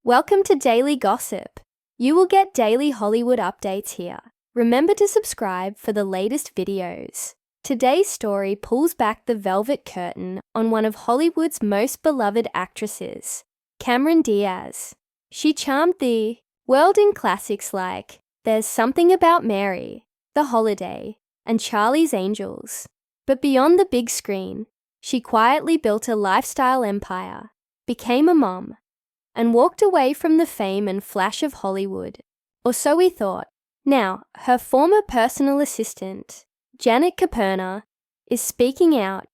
Welcome to Daily Gossip. You will get daily Hollywood updates here. Remember to subscribe for the latest videos. Today's story pulls back the velvet curtain on one of Hollywood's most beloved actresses, Cameron Diaz. She charmed the world in classics like There's Something About Mary, The Holiday, and Charlie's Angels. But beyond the big screen, she quietly built a lifestyle empire, became a mom, and walked away from the fame and flash of Hollywood. Or so we thought. Now, her former personal assistant, Janet Caperna, is speaking out,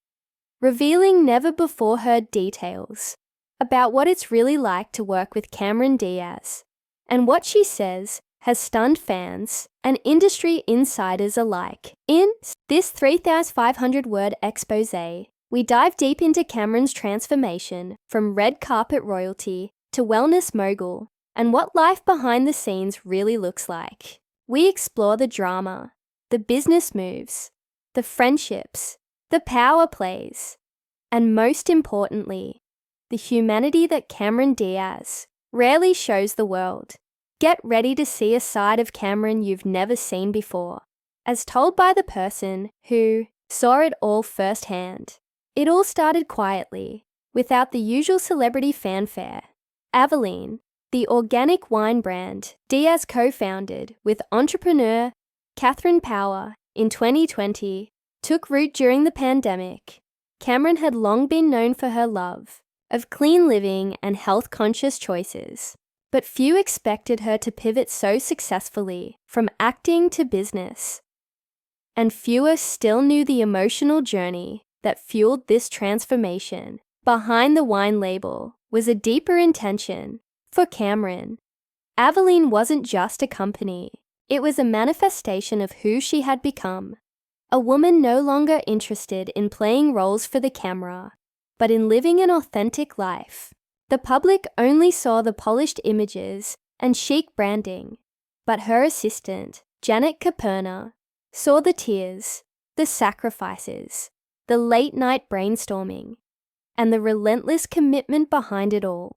revealing never-before-heard details about what it's really like to work with Cameron Diaz. And what she says has stunned fans and industry insiders alike. In this 3,500-word exposé, we dive deep into Cameron's transformation from red carpet royalty to wellness mogul, and what life behind the scenes really looks like. We explore the drama, the business moves, the friendships, the power plays, and most importantly, the humanity that Cameron Diaz rarely shows the world. Get ready to see a side of Cameron you've never seen before, as told by the person who saw it all firsthand. It all started quietly, without the usual celebrity fanfare. Avaline, the organic wine brand Diaz co-founded with entrepreneur Catherine Power in 2020, took root during the pandemic. Cameron had long been known for her love of clean living and health-conscious choices, but few expected her to pivot so successfully from acting to business. And fewer still knew the emotional journey that fueled this transformation. Behind the wine label was a deeper intention. For Cameron, Avaline wasn't just a company. It was a manifestation of who she had become. A woman no longer interested in playing roles for the camera, but in living an authentic life. The public only saw the polished images and chic branding, but her assistant, Janet Caperna, saw the tears, the sacrifices, the late-night brainstorming, and the relentless commitment behind it all.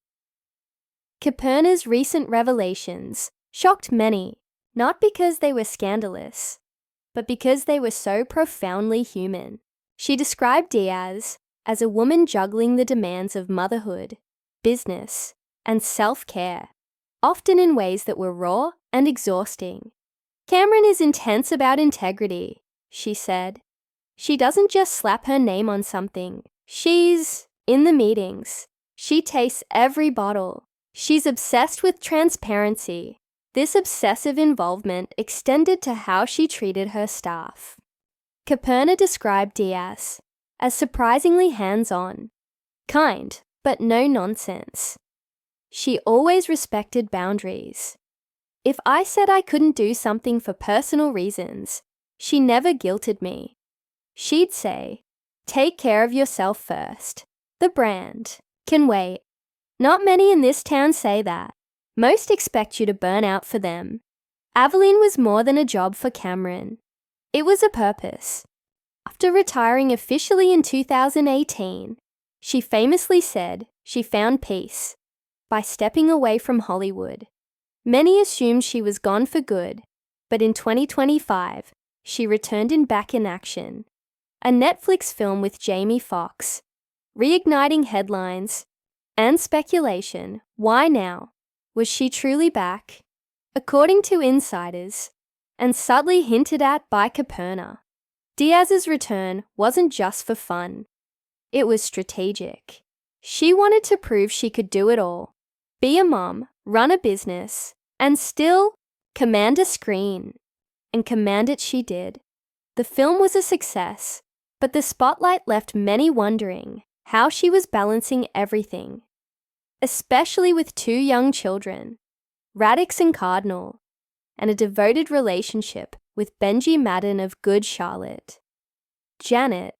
Caperna's recent revelations shocked many, not because they were scandalous, but because they were so profoundly human. She described Diaz as a woman juggling the demands of motherhood, business, and self-care, often in ways that were raw and exhausting. Cameron is intense about integrity, she said. She doesn't just slap her name on something. She's in the meetings. She tastes every bottle. She's obsessed with transparency. This obsessive involvement extended to how she treated her staff. Caperna described Diaz as surprisingly hands-on, kind, but no nonsense. She always respected boundaries. If I said I couldn't do something for personal reasons, she never guilted me. She'd say, "Take care of yourself first. The brand can wait." Not many in this town say that. Most expect you to burn out for them. Avaline was more than a job for Cameron. It was a purpose. After retiring officially in 2018, she famously said she found peace by stepping away from Hollywood. Many assumed she was gone for good, but in 2025, she returned back in action. A Netflix film with Foxx, reigniting headlines and speculation. Why now? Was she truly back? According to insiders, and subtly hinted at by Caperna, Diaz's return wasn't just for fun. It was strategic. She wanted to prove she could do it all. Be a mom, run a business, and still command a screen. And command it she did. The film was a success, but the spotlight left many wondering how she was balancing everything, especially with two young children, Raddix and Cardinal, and a devoted relationship with Benji Madden of Good Charlotte. Janet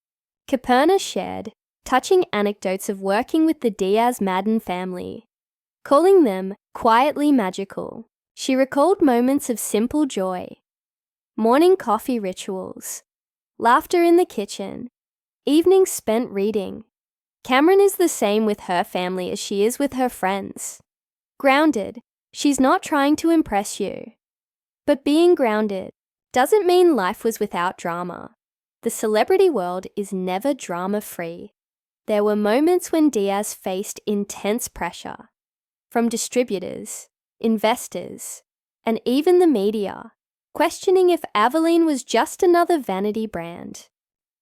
Caperna shared touching anecdotes of working with the Diaz Madden family, calling them quietly magical. She recalled moments of simple joy, morning coffee rituals, laughter in the kitchen, evenings spent reading. Cameron is the same with her family as she is with her friends. Grounded. She's not trying to impress you. But being grounded doesn't mean life was without drama. The celebrity world is never drama-free. There were moments when Diaz faced intense pressure from distributors, investors, and even the media, questioning if Avaline was just another vanity brand.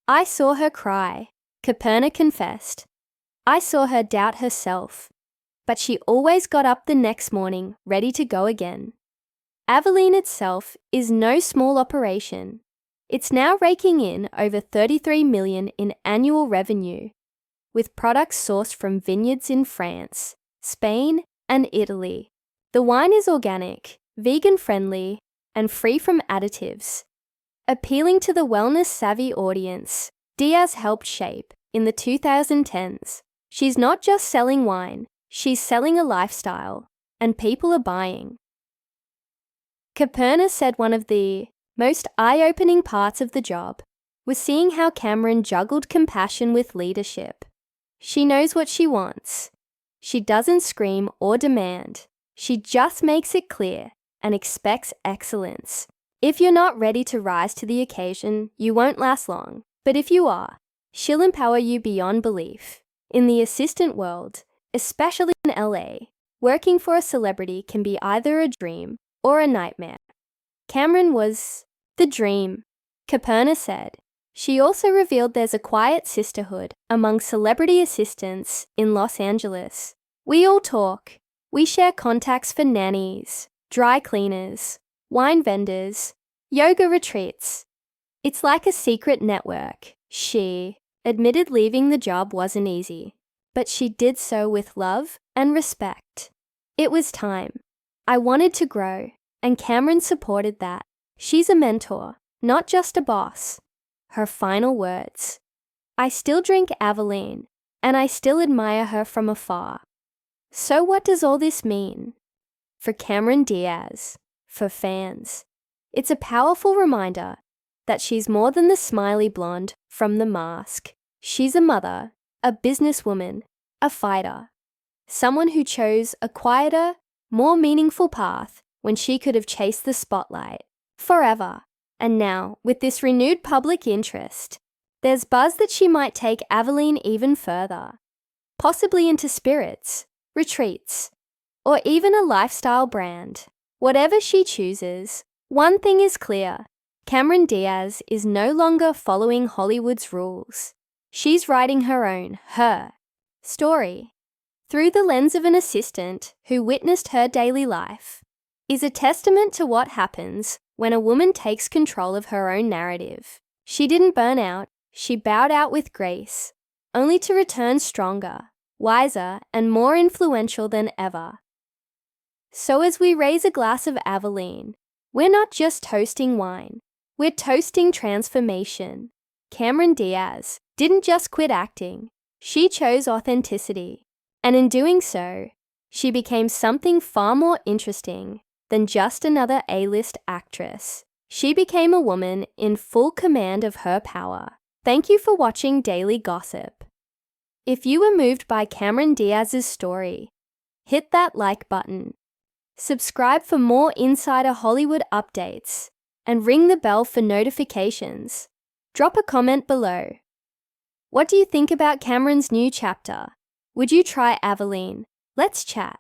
I saw her cry, Caperna confessed. I saw her doubt herself, but she always got up the next morning ready to go again. Avaline itself is no small operation. It's now raking in over $33 million in annual revenue, with products sourced from vineyards in France, Spain, and Italy. The wine is organic, vegan-friendly, and free from additives. Appealing to the wellness-savvy audience Diaz helped shape in the 2010s. She's not just selling wine, she's selling a lifestyle, and people are buying. Caperna said one of the most eye-opening parts of the job was seeing how Cameron juggled compassion with leadership. She knows what she wants. She doesn't scream or demand. She just makes it clear and expects excellence. If you're not ready to rise to the occasion, you won't last long. But if you are, she'll empower you beyond belief. In the assistant world, especially in LA, working for a celebrity can be either a dream or a nightmare. Cameron was the dream, Caperna said. She also revealed there's a quiet sisterhood among celebrity assistants in Los Angeles. We all talk. We share contacts for nannies, dry cleaners, wine vendors, yoga retreats. It's like a secret network. She admitted leaving the job wasn't easy, but she did so with love and respect. It was time. I wanted to grow, and Cameron supported that. She's a mentor, not just a boss. Her final words: I still drink Avaline, and I still admire her from afar. So what does all this mean? For Cameron Diaz, for fans, it's a powerful reminder that she's more than the smiley blonde from The Mask. She's a mother, a businesswoman, a fighter, someone who chose a quieter, more meaningful path when she could have chased the spotlight forever. And now, with this renewed public interest, there's buzz that she might take Avaline even further, possibly into spirits, retreats, or even a lifestyle brand. Whatever she chooses, one thing is clear: Cameron Diaz is no longer following Hollywood's rules. She's writing her story. Through the lens of an assistant who witnessed her daily life, is a testament to what happens when a woman takes control of her own narrative. She didn't burn out, she bowed out with grace, only to return stronger, wiser, and more influential than ever. So as we raise a glass of Avaline, we're not just toasting wine, we're toasting transformation. Cameron Diaz didn't just quit acting, she chose authenticity. And in doing so, she became something far more interesting than just another A-list actress. She became a woman in full command of her power. Thank you for watching Daily Gossip. If you were moved by Cameron Diaz's story, hit that like button. Subscribe for more insider Hollywood updates and ring the bell for notifications. Drop a comment below. What do you think about Cameron's new chapter? Would you try Avaline? Let's chat.